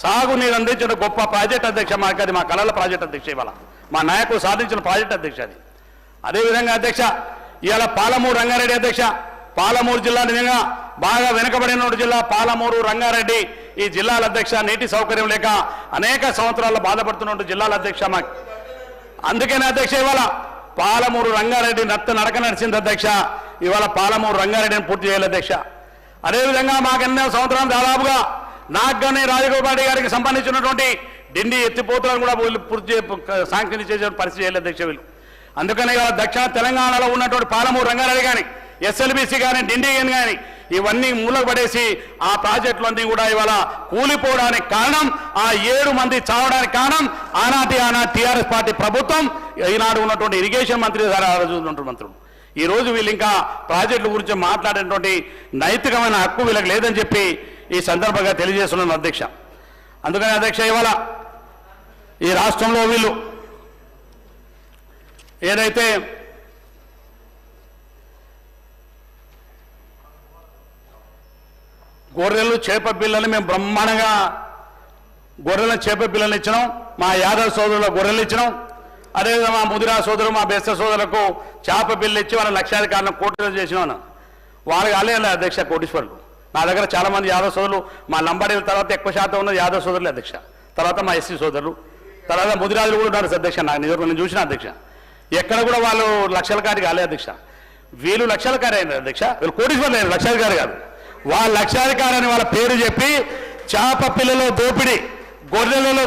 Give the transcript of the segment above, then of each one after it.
సాగునీరు అందించిన గొప్ప ప్రాజెక్ట్ అధ్యక్ష మాకు అది మా కళల ప్రాజెక్ట్ అధ్యక్ష ఇవాళ మా నాయకులు సాధించిన ప్రాజెక్ట్ అధ్యక్ష అది. అదేవిధంగా అధ్యక్ష ఇవాళ పాలమూరు రంగారెడ్డి అధ్యక్ష పాలమూరు జిల్లా నిజంగా బాగా వెనుకబడిన జిల్లా పాలమూరు రంగారెడ్డి ఈ జిల్లాల అధ్యక్ష నీటి సౌకర్యం లేక అనేక సంవత్సరాల్లో బాధపడుతున్న జిల్లాల అధ్యక్ష మాకు. అందుకనే అధ్యక్ష ఇవాళ పాలమూరు రంగారెడ్డి నడక నడిచింది అధ్యక్ష. ఇవాళ పాలమూరు రంగారెడ్డిని పూర్తి చేయాలి అధ్యక్ష. అదేవిధంగా మాకు ఎన్నో సంవత్సరాలు దాదాపుగా నాకు కానీ రాజగోపాల్ గారికి సంబంధించినటువంటి డిండి ఎత్తిపోతులను కూడా పూర్తి శాంక్షన్ చేసే పరిస్థితి చేయాలి అధ్యక్ష వీళ్ళు. అందుకని ఇవాళ దక్షిణ తెలంగాణలో ఉన్నటువంటి పాలమూరు రంగారెడ్డి కానీ ఎస్ఎల్బీసీ కానీ డిండి కానీ ఇవన్నీ మూలకు పడేసి ఆ ప్రాజెక్టులన్నీ కూడా ఇవాళ కూలిపోవడానికి కారణం ఆ 7 మంది చావడానికి కారణం ఆనాటి టీఆర్ఎస్ పార్టీ ప్రభుత్వం ఈనాడు ఉన్నటువంటి ఇరిగేషన్ మంత్రి మంత్రులు. ఈ రోజు వీళ్ళు ఇంకా ప్రాజెక్టుల గురించి మాట్లాడేటువంటి నైతికమైన హక్కు వీళ్ళకి లేదని చెప్పి ఈ సందర్భంగా తెలియజేస్తున్నాను అధ్యక్ష. అందుకని అధ్యక్ష ఇవాళ ఈ రాష్ట్రంలో వీళ్ళు ఏదైతే గొర్రెలు చేప పిల్లలు మేము బ్రహ్మాండంగా గొర్రెలను చేప పిల్లలు ఇచ్చినాం, మా యాదవ్ సోదరుల గొర్రెలు ఇచ్చినాం, అదేవిధంగా మా ముదిరా సోదరులు మా బెస్త సోదరులకు చేప పిల్లలు ఇచ్చి వాళ్ళ లక్షాధికారులను కోటీలు చేసినాను. వాళ్ళకి అలే అధ్యక్ష కోటీశ్వరులు. నా దగ్గర చాలామంది యాదవ్ సోదరులు మా లంబాడీల తర్వాత ఎక్కువ శాతం ఉన్నది యాదవ్ సోదరులు అధ్యక్ష, తర్వాత మా ఎస్సీ సోదరులు, తర్వాత ముదిరాజులు కూడా ఉన్నారు అధ్యక్ష. నాకు నేను చూసిన అధ్యక్ష ఎక్కడ కూడా వాళ్ళు లక్షలకారి కాలే అధ్యక్ష. వీళ్ళు లక్షలకారి అయినారు అధ్యక్ష, వీళ్ళు కోటీశ్వరులు అయినారు, లక్షాధికారి కాదు. వాళ్ళ లక్షాధికారి అని వాళ్ళ పేరు చెప్పి చేప పిల్లలో దోపిడీ, గొర్రెలలో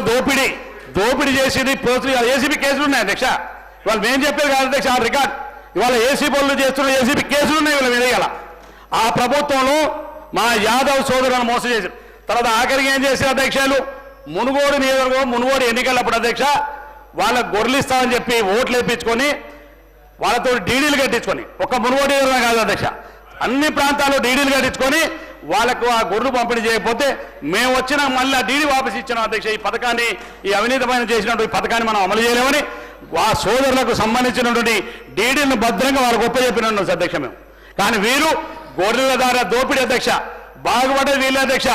దోపిడీ చేసింది ఏసీబీ కేసులు ఉన్నాయి అధ్యక్ష. వాళ్ళు మేము చెప్పేది కాదు అధ్యక్ష, ఆ రికార్డ్ ఇవాళ ఏసీబీ వాళ్ళు చేస్తున్న ఏసీబీ కేసులు ఉన్నాయి వీళ్ళ మీద. ఇవాళ ఆ ప్రభుత్వంలో మా యాదవ్ సోదరులను మోసం చేశారు. తర్వాత ఆఖరికి ఏం చేశారు అధ్యక్షులు, మునుగోడు నియోజకవర్గం మునుగోడు ఎన్నికలప్పుడు అధ్యక్ష వాళ్ళకు గొర్రెలు ఇస్తామని చెప్పి ఓట్లు వేయించుకొని వాళ్ళతో డీడీలు కట్టించుకొని, ఒక్క మునుగోడు నియోజకవర్గం కాదు అధ్యక్ష, అన్ని ప్రాంతాల్లో డీడీలు కట్టించుకొని వాళ్ళకు ఆ గొర్రెలు పంపిణీ చేయకపోతే మేము వచ్చిన మళ్ళీ ఆ డీడీ వాపసు ఇచ్చినాం అధ్యక్ష. ఈ పథకాన్ని ఈ అవినీతిమైన చేసినటువంటి పథకాన్ని మనం అమలు చేయలేమని ఆ సోదరులకు సంబంధించినటువంటి డీడీలను భద్రంగా వాళ్ళకు ఒప్పచెప్పినాం అధ్యక్ష మేము. కానీ వీరు గొర్రెల ద్వారా దోపిడీ అధ్యక్ష, బాగుపడేది వీళ్ళే అధ్యక్ష.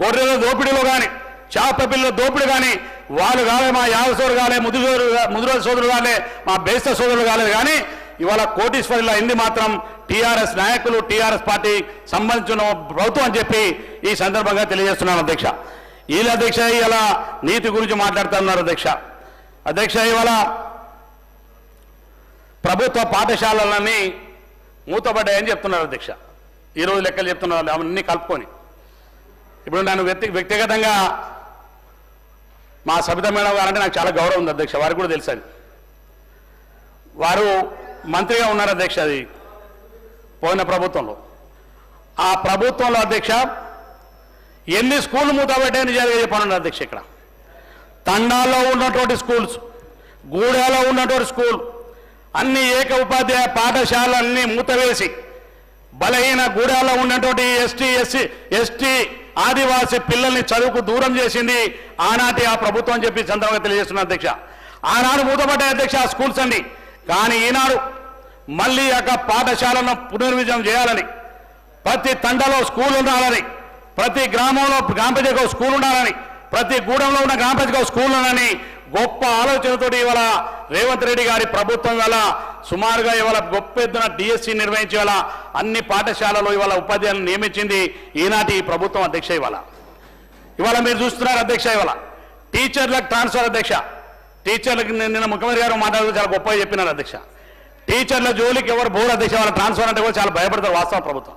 గొర్రెల దోపిడీలో కానీ చేప పిల్లల దోపిడీ కానీ వాళ్ళు కాలే, మా యాదవ సోదరులు కాలే, ముదిరాజు సోదరులు కాలే, మా బేస్త సోదరులు కాలేదు. కానీ ఇవాళ కోటీశ్వరుల అయింది మాత్రం టీఆర్ఎస్ నాయకులు, టీఆర్ఎస్ పార్టీ సంబంధించిన ప్రభుత్వం అని చెప్పి ఈ సందర్భంగా తెలియజేస్తున్నాను అధ్యక్ష. వీళ్ళ అధ్యక్ష ఇలా నీతి గురించి మాట్లాడుతున్నారు అధ్యక్ష. ఇవాళ ప్రభుత్వ పాఠశాలలన్నీ మూతపడ్డాయని చెప్తున్నారు అధ్యక్ష. ఈరోజు లెక్కలు చెప్తున్నారు అవన్నీ కలుపుకొని. ఇప్పుడు నన్ను వ్యక్తిగతంగా మా సబితా మేడం గారంటే నాకు చాలా గౌరవం ఉంది అధ్యక్ష, వారికి కూడా తెలుసని. వారు మంత్రిగా ఉన్నారు అధ్యక్ష అది పోయిన ప్రభుత్వంలో. ఆ ప్రభుత్వంలో అధ్యక్ష ఎన్ని స్కూళ్ళు మూతపడ్డాయని చెప్పాను అధ్యక్ష. ఇక్కడ తండాల్లో ఉన్నటువంటి స్కూల్స్, గూడాలో ఉన్నటువంటి స్కూల్ అన్ని ఏక ఉపాధ్యాయ పాఠశాలన్నీ మూతవేసి బలహీన గూడాల్లో ఉన్నటువంటి ఎస్టీ ఆదివాసీ పిల్లల్ని చదువుకు దూరం చేసింది ఆనాటి ఆ ప్రభుత్వం అని చెప్పి సందర్భంగా తెలియజేస్తున్నా అధ్యక్ష. ఆనాడు మూతపడ్డాయి అధ్యక్ష ఆ స్కూల్స్ అండి. కానీ ఈనాడు మళ్ళీ యొక్క పాఠశాలను పునర్విజయం చేయాలని, ప్రతి తండలో స్కూల్ ఉండాలని, ప్రతి గ్రామంలో గ్రామ పంచాయతీ స్కూల్ ఉండాలని, ప్రతి గూడెంలో ఉన్న గ్రామ పంచాయతీ స్కూల్ ఉండాలని గొప్ప ఆలోచనతోటి ఇవాళ రేవంత్ రెడ్డి గారి ప్రభుత్వం ఇవాళ సుమారుగా ఇవాళ గొప్ప ఎత్తున డిఎస్సి నిర్వహించి ఇవాళ అన్ని పాఠశాలలో ఇవాళ ఉపాధ్యాయులను నియమించింది ఈనాటి ఈ ప్రభుత్వం అధ్యక్ష. ఇవాళ మీరు చూస్తున్నారు అధ్యక్ష, ఇవాళ టీచర్లకు ట్రాన్స్ఫర్ అధ్యక్ష. టీచర్లకు నిన్న ముఖ్యమంత్రి గారు మాట్లాడుతూ చాలా గొప్పగా చెప్పినారు అధ్యక్ష. టీచర్ల జోలికి ఎవరు బోర్డు అధ్యక్ష, వాళ్ళ ట్రాన్స్ఫర్ అంటే కూడా చాలా భయపడతారు వాస్తవ ప్రభుత్వం.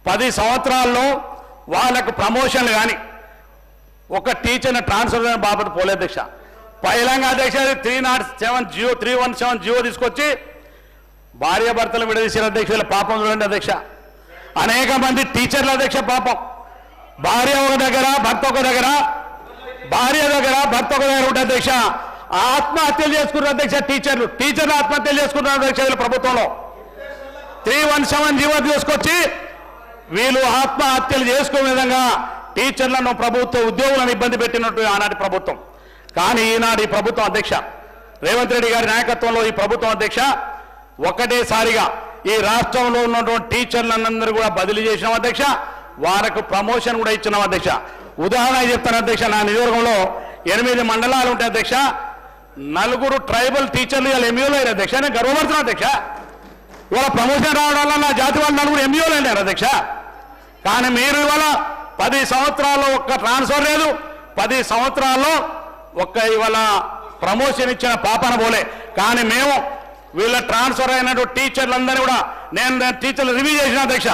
10 సంవత్సరాల్లో వాళ్ళకు ప్రమోషన్లు కానీ ఒక టీచర్ని ట్రాన్స్ఫర్ బాబు పోలే అధ్యక్ష. పైలంగా అధ్యక్ష 317 జియో తీసుకొచ్చి భార్యాభర్తలు విడదీసిన అధ్యక్షుల పాపం చూడండి అధ్యక్ష. అనేక మంది టీచర్ల అధ్యక్ష పాపం భార్య ఒక దగ్గర భర్త ఒక దగ్గర ఉంటే అధ్యక్ష ఆత్మహత్యలు చేసుకున్నారు అధ్యక్ష. టీచర్లు ఆత్మహత్యలు చేసుకున్నారు అధ్యక్ష. వీళ్ళ ప్రభుత్వంలో 317 జీవో తీసుకొచ్చి వీళ్ళు ఆత్మహత్యలు చేసుకునే విధంగా టీచర్లను ప్రభుత్వ ఉద్యోగులను ఇబ్బంది పెట్టినట్టు ఆనాటి ప్రభుత్వం. కానీ ఈనాడు ఈ ప్రభుత్వం అధ్యక్ష రేవంత్ రెడ్డి గారి నాయకత్వంలో ఈ ప్రభుత్వం అధ్యక్ష ఒకటేసారిగా ఈ రాష్ట్రంలో ఉన్నటువంటి టీచర్లందరూ కూడా బదిలీ చేసినాం అధ్యక్ష. వారికి ప్రమోషన్ కూడా ఇచ్చినాం అధ్యక్ష. ఉదాహరణ చెప్తాను అధ్యక్ష, నా నియోజకవర్గంలో 8 మండలాలు ఉంటాయి అధ్యక్ష. 4 ట్రైబల్ టీచర్లు ఇవాళ ఎంఈఓలు అయ్యారు అధ్యక్ష. నేను గర్వపడుతున్నాను అధ్యక్ష. ఇవాళ ప్రమోషన్ రావడం వల్ల నా జాతి వాళ్ళు 4 ఎంఈఓలు అయినారు అధ్యక్ష. కానీ మీరు ఇవాళ 10 సంవత్సరాల్లో ఒక్క ట్రాన్స్ఫర్ లేదు, 10 సంవత్సరాల్లో ఒక్క ఇవాళ ప్రమోషన్ ఇచ్చిన పాపన పోలే. కానీ మేము వీళ్ళ ట్రాన్స్ఫర్ అయినటువంటి టీచర్లందరినీ కూడా నేను టీచర్లు రివ్యూ చేసిన అధ్యక్ష.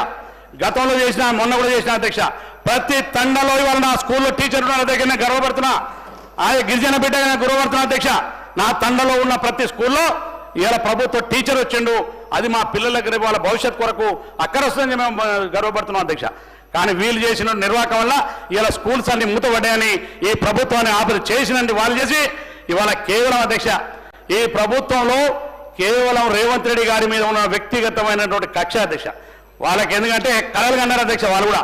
గతంలో చేసిన, మొన్న కూడా చేసిన అధ్యక్ష. ప్రతి తండలో ఇవాళ నా స్కూల్లో టీచర్ ఉన్న దగ్గర నేను గర్వపడుతున్నా. గిరిజన బిడ్డ గర్వపడుతున్నా అధ్యక్ష. నా తండలో ఉన్న ప్రతి స్కూల్లో ఇవాళ ప్రభుత్వ టీచర్ వచ్చిండు. అది మా పిల్లలకి వాళ్ళ భవిష్యత్ కొరకు అక్కడ వస్తుందని మేము గర్వపడుతున్నాం అధ్యక్ష. కానీ వీళ్ళు చేసిన నిర్వాహకం వల్ల ఇవాళ స్కూల్స్ అన్ని మూతపడ్డాయని ఈ ప్రభుత్వాన్ని ఆపద చేసినండి వాళ్ళు చేసి ఇవాళ కేవలం అధ్యక్ష ఈ ప్రభుత్వంలో కేవలం రేవంత్ రెడ్డి గారి మీద ఉన్న వ్యక్తిగతమైనటువంటి కక్ష అధ్యక్ష. వాళ్ళకి ఎందుకంటే కలలు కన్నారు అధ్యక్ష. వాళ్ళు కూడా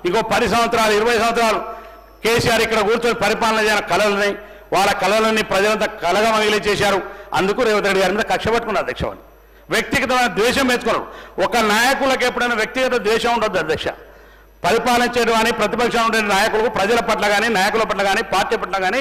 ఇంకో 10 సంవత్సరాలు 20 సంవత్సరాలు కేసీఆర్ ఇక్కడ కూర్చొని పరిపాలన చేయని కళలని వాళ్ళ కళలని ప్రజలంతా కలగా మిగిలి చేశారు. అందుకు రేవంత్ రెడ్డి గారి మీద కక్ష పట్టుకున్నారు అధ్యక్ష. వాళ్ళు వ్యక్తిగతమైన ద్వేషం పెంచుకున్నారు. ఒక నాయకులకు ఎప్పుడైనా వ్యక్తిగత ద్వేషం ఉండదు అధ్యక్ష. పరిపాలించేది కానీ ప్రతిపక్షం ఉండే నాయకులకు ప్రజల పట్ల కానీ నాయకుల పట్ల కానీ పార్టీ పట్ల కానీ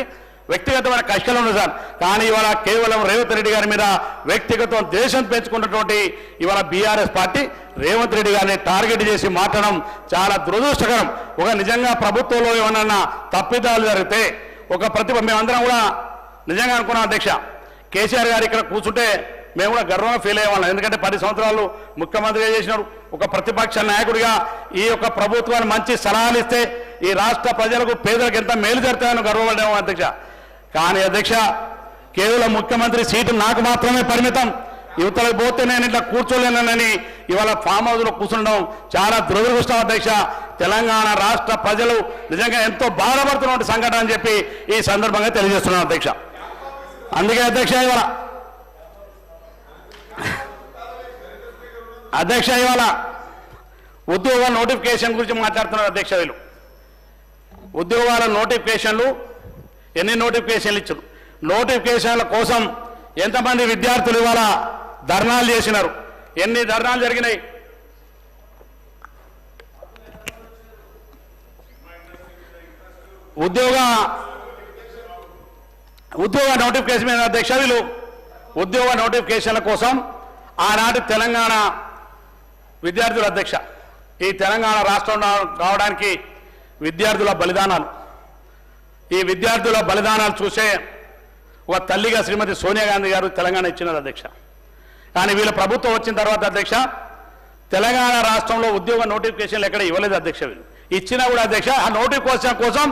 వ్యక్తిగతమైన కష్టాలు ఉన్నాయి సార్. కానీ ఇవాళ కేవలం రేవంత్ రెడ్డి గారి మీద వ్యక్తిగత ద్వేషం పెంచుకున్నటువంటి ఇవాళ బీఆర్ఎస్ పార్టీ రేవంత్ రెడ్డి గారిని టార్గెట్ చేసి మాట్లాడడం చాలా దురదృష్టకరం. ఒక నిజంగా ప్రభుత్వంలో ఏమన్నా తప్పిదాలు జరిగితే మేమందరం కూడా నిజంగా అనుకున్నాం అధ్యక్ష. కేసీఆర్ గారు ఇక్కడ కూర్చుంటే మేము కూడా గర్వంగా ఫీల్ అయ్యేవాళ్ళం. ఎందుకంటే 10 సంవత్సరాలు ముఖ్యమంత్రిగా చేసినారు. ఒక ప్రతిపక్ష నాయకుడిగా ఈ యొక్క ప్రభుత్వాన్ని మంచి సలహాలు ఇస్తే ఈ రాష్ట్ర ప్రజలకు పేదలకు ఎంత మేలు జరుగుతాయని గర్వపడేవాళ్ళం అధ్యక్ష. కానీ అధ్యక్ష కేవలం ముఖ్యమంత్రి సీటు నాకు మాత్రమే పరిమితం, యువతలకు పోతే నేను ఇట్లా కూర్చోలేనని ఇవాళ ఫామ్ హౌస్లో కూర్చుండడం చాలా దురదృష్టం అధ్యక్ష. తెలంగాణ రాష్ట్ర ప్రజలు నిజంగా ఎంతో బాధపడుతున్న సంఘటన అని చెప్పి ఈ సందర్భంగా తెలియజేస్తున్నాను అధ్యక్ష. అందుకే అధ్యక్ష ఇవాళ ఉద్యోగ నోటిఫికేషన్ గురించి మాట్లాడుతున్నారు అధ్యక్ష. వీళ్ళు ఉద్యోగాల నోటిఫికేషన్లు ఎన్ని నోటిఫికేషన్లు ఇచ్చారు, నోటిఫికేషన్ల కోసం ఎంతమంది విద్యార్థులు ఇవాళ ధర్నాలు చేసినారు, ఎన్ని ధర్నాలు జరిగినాయి. ఉద్యోగ నోటిఫికేషన్ మీద అధ్యక్ష వీళ్ళు ఉద్యోగ నోటిఫికేషన్ల కోసం ఆనాటి తెలంగాణ విద్యార్థుల అధ్యక్ష ఈ తెలంగాణ రాష్ట్రం కావడానికి విద్యార్థుల బలిదానాలు, ఈ విద్యార్థుల బలిదానాలు చూసే ఒక తల్లిగా శ్రీమతి సోనియా గాంధీ గారు తెలంగాణ ఇచ్చినారు అధ్యక్ష. కానీ వీళ్ళ ప్రభుత్వం వచ్చిన తర్వాత అధ్యక్ష తెలంగాణ రాష్ట్రంలో ఉద్యోగ నోటిఫికేషన్లు ఎక్కడ ఇవ్వలేదు అధ్యక్ష. వీళ్ళు ఇచ్చినా కూడా అధ్యక్ష ఆ నోటిఫికేషన్ కోసం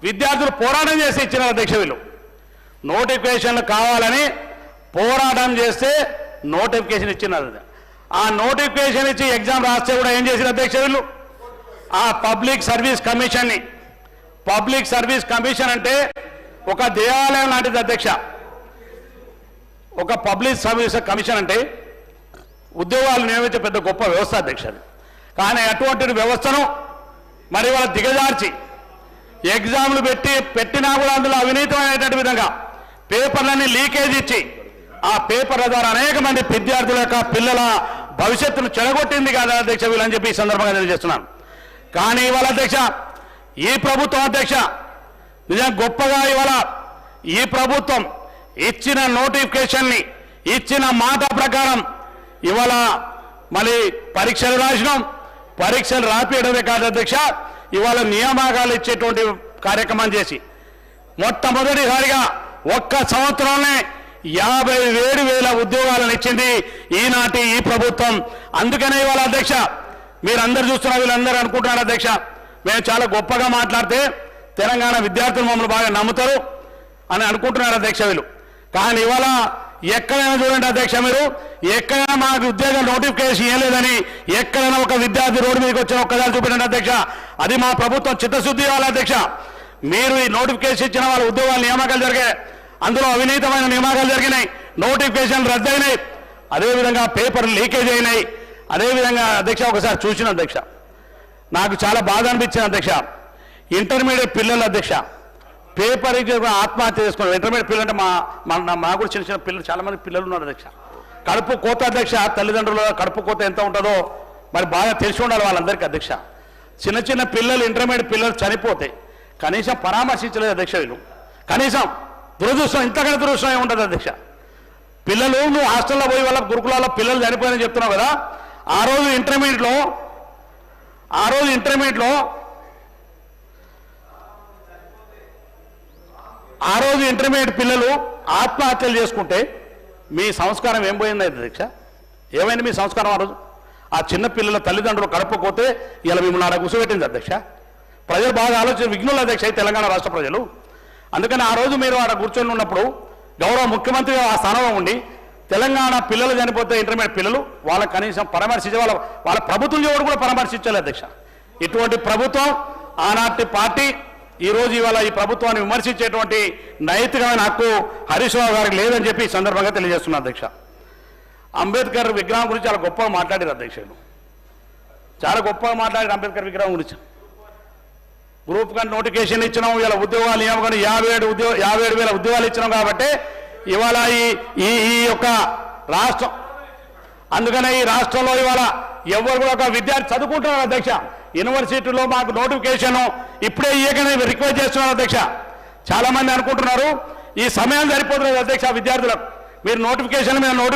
విద్యార్థులు పోరాటం చేసి ఇచ్చినారు అధ్యక్ష. వీళ్ళు నోటిఫికేషన్లు కావాలని పోరాటం చేస్తే నోటిఫికేషన్ ఇచ్చినారు. ఆ నోటిఫికేషన్ ఇచ్చి ఎగ్జామ్ రాస్తే కూడా ఏం చేసిన అధ్యక్ష వీళ్ళు ఆ పబ్లిక్ సర్వీస్ కమిషన్ అంటే ఒక దేవాలయం లాంటిది అధ్యక్ష. ఒక పబ్లిక్ సర్వీస్ కమిషన్ అంటే ఉద్యోగాలు నియమించే పెద్ద గొప్ప వ్యవస్థ అధ్యక్ష. కానీ అటువంటి వ్యవస్థను మరి వాళ్ళ దిగజార్చి ఎగ్జామ్లు పెట్టినా కూడా అందులో అవినీతమైనటువంటి విధంగా పేపర్లన్నీ లీకేజ్ ఇచ్చి ఆ పేపర్ల ద్వారా అనేక మంది విద్యార్థుల యొక్క పిల్లల భవిష్యత్తును చెడగొట్టింది కాదా అధ్యక్ష వీళ్ళని చెప్పి ఈ సందర్భంగా తెలియజేస్తున్నాను. కానీ ఇవాళ అధ్యక్ష ఈ ప్రభుత్వం అధ్యక్ష నిజంగా గొప్పగా ఇవాళ ఈ ప్రభుత్వం ఇచ్చిన నోటిఫికేషన్ని ఇచ్చిన మాట ప్రకారం ఇవాళ మళ్ళీ పరీక్షలు రాసినాం. పరీక్షలు రాపియడమే కాదు అధ్యక్ష ఇవాళ నియామకాలు ఇచ్చేటువంటి కార్యక్రమం చేసి మొట్టమొదటిసారిగా ఒక్క సంవత్సరంలో 57,000 ఉద్యోగాలను ఇచ్చింది ఈనాటి ఈ ప్రభుత్వం. అందుకనే ఇవాళ అధ్యక్ష మీరందరూ చూస్తున్నారు, వీళ్ళందరూ అనుకుంటున్నారు అధ్యక్ష మేము చాలా గొప్పగా మాట్లాడితే తెలంగాణ విద్యార్థులు మమ్మల్ని బాగా నమ్ముతారు అని అనుకుంటున్నారు అధ్యక్ష వీళ్ళు. కానీ ఇవాళ ఎక్కడైనా చూడండి అధ్యక్ష మీరు ఎక్కడైనా మాకు ఉద్యోగ నోటిఫికేషన్ ఇవ్వలేదని ఎక్కడైనా ఒక విద్యార్థి రోడ్డు మీదకి వచ్చిన ఒక్కదాన్ని చూపెట్టండి అధ్యక్ష. అది మా ప్రభుత్వం చిత్తశుద్ధి ఇవ్వాలి అధ్యక్ష. మీరు ఈ నోటిఫికేషన్ ఇచ్చిన వాళ్ళ ఉద్యోగాల నియామకాలు జరిగాయి, అందులో అవినీతమైన నియామకాలు జరిగినాయి, నోటిఫికేషన్లు రద్దయినాయి, అదేవిధంగా పేపర్లు లీకేజ్ అయినాయి. అదేవిధంగా అధ్యక్ష ఒకసారి చూసిన అధ్యక్ష నాకు చాలా బాధ అనిపించింది అధ్యక్ష. ఇంటర్మీడియట్ పిల్లలు అధ్యక్ష పేపర్ ఆత్మహత్య చేసుకున్నారు. ఇంటర్మీడియట్ పిల్లలు అంటే మా కూడా చిన్న చిన్న పిల్లలు చాలా మంది పిల్లలు ఉన్నారు అధ్యక్ష. కడుపు కోత అధ్యక్ష, తల్లిదండ్రుల కడుపు కోత ఎంత ఉంటుందో మరి బాగా తెలిసి ఉండాలి వాళ్ళందరికీ అధ్యక్ష. చిన్న చిన్న పిల్లలు ఇంటర్మీడియట్ పిల్లలు చనిపోతే కనీసం పరామర్శించలేదు అధ్యక్ష. వీళ్ళు కనీసం దురదృష్టం, ఇంతకన్నా దురదృష్టం ఏముంటుంది అధ్యక్ష. పిల్లలు నువ్వు హాస్టల్లో పోయి వాళ్ళ గురుకులాల్లో పిల్లలు చనిపోయారని చెప్తున్నావు కదా. ఆ రోజు ఇంటర్మీడియట్ పిల్లలు ఆత్మహత్యలు చేసుకుంటే మీ సంస్కారం ఏం పోయింది అధ్యక్ష? ఏమైంది మీ సంస్కారం ఆ రోజు? ఆ చిన్న పిల్లల తల్లిదండ్రులు కడపకపోతే ఇలా మిమ్మల్ని ఆడ కూర్చోబెట్టింది అధ్యక్ష. ప్రజలు బాగా ఆలోచన విఘ్నులు అధ్యక్ష తెలంగాణ రాష్ట్ర ప్రజలు. అందుకని ఆ రోజు మీరు ఆడ కూర్చొని ఉన్నప్పుడు గౌరవ ముఖ్యమంత్రిగా ఆ స్థానంలో ఉండి తెలంగాణ పిల్లలు చనిపోతే ఇంటర్మీడియట్ పిల్లలు వాళ్ళకి కనీసం పరామర్శించే వాళ్ళ ప్రభుత్వం ఎవరు కూడా పరామర్శించాలి అధ్యక్ష. ఇటువంటి ప్రభుత్వం ఆనాటి పార్టీ ఇవాళ ఈ ప్రభుత్వాన్ని విమర్శించేటువంటి నైతికమైన హక్కు హరీష్ రావు గారికి లేదని చెప్పి ఈ సందర్భంగా తెలియజేస్తున్నా అధ్యక్ష. అంబేద్కర్ విగ్రహం గురించి చాలా గొప్పగా మాట్లాడారు అధ్యక్షులు, చాలా గొప్పగా మాట్లాడారు అంబేద్కర్ విగ్రహం గురించి. గ్రూప్ కానీ నోటిఫికేషన్ ఇచ్చినాం, ఇలా ఉద్యోగాలు నియామకం 57,000 ఉద్యోగాలు ఇచ్చినాం కాబట్టి ఇవాళ ఈ యొక్క రాష్ట్రం, అందుకనే ఈ రాష్ట్రంలో ఇవాళ ఎవరు కూడా ఒక విద్యార్థి చదువుకుంటున్నారు అధ్యక్ష. యూనివర్సిటీలో మాకు నోటిఫికేషన్ ఇప్పుడే ఇయ్యకనే రిక్వెస్ట్ చేస్తున్నారు అధ్యక్ష. చాలా మంది అనుకుంటున్నారు ఈ సమయం సరిపోతున్నారు అధ్యక్ష విద్యార్థులకు. మీరు నోటిఫికేషన్ మీద